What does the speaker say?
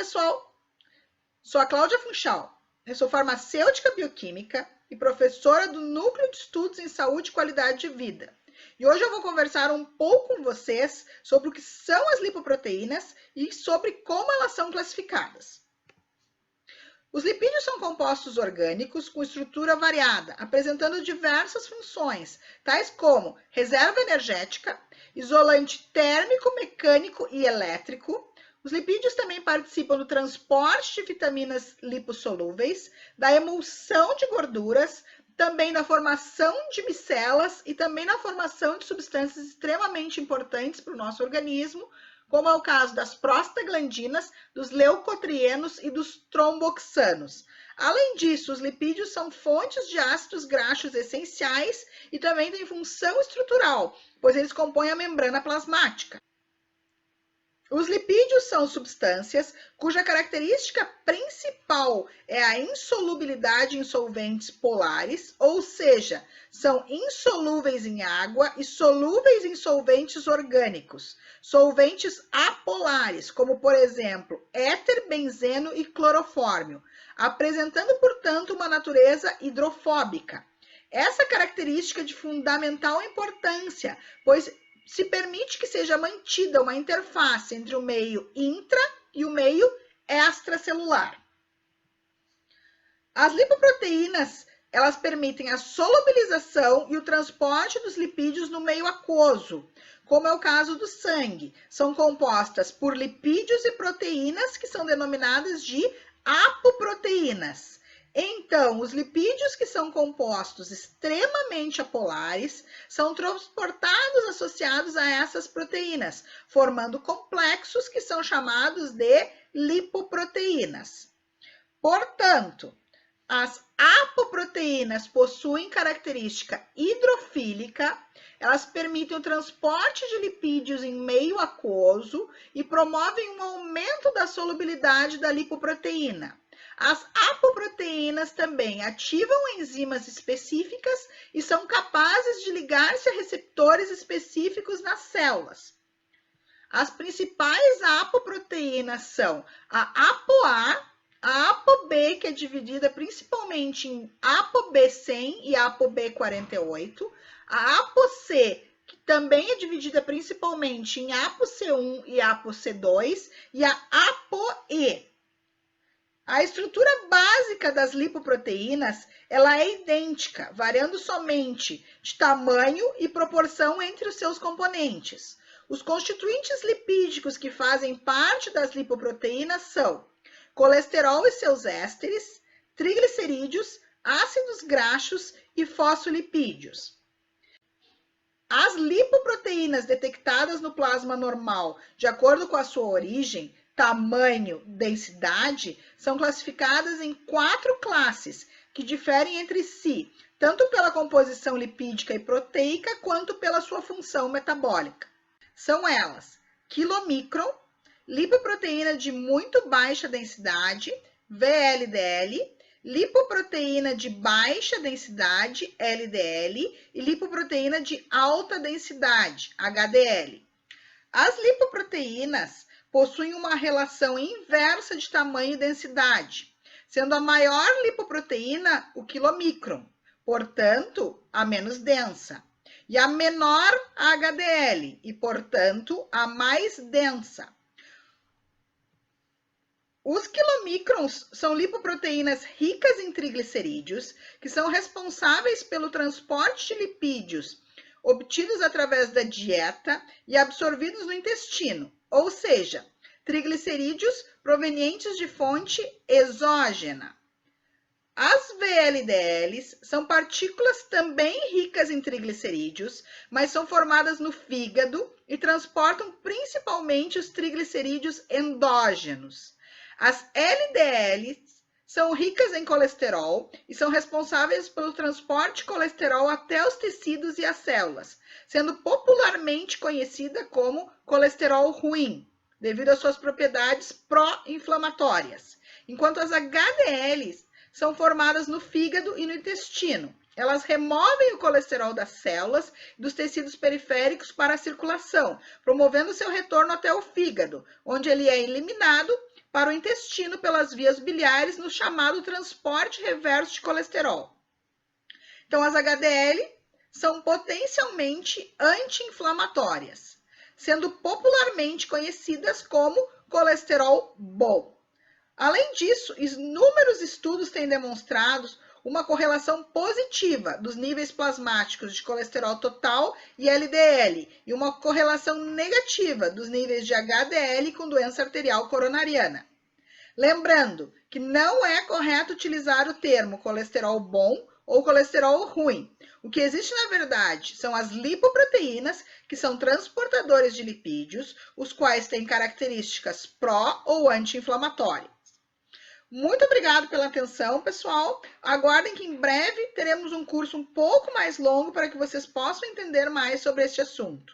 pessoal! Sou a Cláudia Funchal, eu sou farmacêutica bioquímica e professora do Núcleo de Estudos em Saúde e Qualidade de Vida. E hoje eu vou conversar um pouco com vocês sobre o que são as lipoproteínas e sobre como elas são classificadas. Os lipídios são compostos orgânicos com estrutura variada, apresentando diversas funções, tais como reserva energética, isolante térmico, mecânico e elétrico. Os lipídios também participam do transporte de vitaminas lipossolúveis, da emulsão de gorduras, também da formação de micelas e também na formação de substâncias extremamente importantes para o nosso organismo, como é o caso das prostaglandinas, dos leucotrienos e dos tromboxanos. Além disso, os lipídios são fontes de ácidos graxos essenciais e também têm função estrutural, pois eles compõem a membrana plasmática. Os lipídios são substâncias cuja característica principal é a insolubilidade em solventes polares, ou seja, são insolúveis em água e solúveis em solventes orgânicos, solventes apolares, como por exemplo, éter, benzeno e clorofórmio, apresentando, portanto, uma natureza hidrofóbica. Essa característica é de fundamental importância, pois se permite que seja mantida uma interface entre o meio intra e o meio extracelular. As lipoproteínas, elas permitem a solubilização e o transporte dos lipídios no meio aquoso, como é o caso do sangue. São compostas por lipídios e proteínas que são denominadas de apoproteínas. Então, os lipídios que são compostos extremamente apolares são transportados associados a essas proteínas, formando complexos que são chamados de lipoproteínas. Portanto, as apoproteínas possuem característica hidrofílica, elas permitem o transporte de lipídios em meio aquoso e promovem um aumento da solubilidade da lipoproteína. As apoproteínas também ativam enzimas específicas e são capazes de ligar-se a receptores específicos nas células. As principais apoproteínas são a ApoA, a ApoB, que é dividida principalmente em ApoB100 e ApoB48, a ApoC, que também é dividida principalmente em ApoC1 e ApoC2, e a ApoE. A estrutura básica das lipoproteínas, ela é idêntica, variando somente de tamanho e proporção entre os seus componentes. Os constituintes lipídicos que fazem parte das lipoproteínas são colesterol e seus ésteres, triglicerídeos, ácidos graxos e fosfolipídios. As lipoproteínas detectadas no plasma normal, de acordo com a sua origem, tamanho, densidade, são classificadas em 4 classes, que diferem entre si, tanto pela composição lipídica e proteica, quanto pela sua função metabólica. São elas: quilomicron, lipoproteína de muito baixa densidade, VLDL, lipoproteína de baixa densidade, LDL, e lipoproteína de alta densidade, HDL. As lipoproteínas possuem uma relação inversa de tamanho e densidade, sendo a maior lipoproteína o quilomicron, portanto, a menos densa, e a menor a HDL, e, portanto, a mais densa. Os quilomicrons são lipoproteínas ricas em triglicerídeos, que são responsáveis pelo transporte de lipídios obtidos através da dieta e absorvidos no intestino, ou seja, triglicerídeos provenientes de fonte exógena. As VLDLs são partículas também ricas em triglicerídeos, mas são formadas no fígado e transportam principalmente os triglicerídeos endógenos. As LDLs são ricas em colesterol e são responsáveis pelo transporte de colesterol até os tecidos e as células, sendo popularmente conhecida como colesterol ruim, devido às suas propriedades pró-inflamatórias, enquanto as HDLs são formadas no fígado e no intestino. elas removem o colesterol das células e dos tecidos periféricos para a circulação, promovendo seu retorno até o fígado, onde ele é eliminado para o intestino pelas vias biliares no chamado transporte reverso de colesterol. Então, as HDL são potencialmente anti-inflamatórias, sendo popularmente conhecidas como colesterol bom. Além disso, inúmeros estudos têm demonstrado uma correlação positiva dos níveis plasmáticos de colesterol total e LDL e uma correlação negativa dos níveis de HDL com doença arterial coronariana. Lembrando que não é correto utilizar o termo colesterol bom ou colesterol ruim. O que existe, na verdade, são as lipoproteínas, que são transportadores de lipídios, os quais têm características pró ou anti-inflamatórias. Muito obrigado pela atenção, pessoal. Aguardem que em breve teremos um curso um pouco mais longo para que vocês possam entender mais sobre este assunto.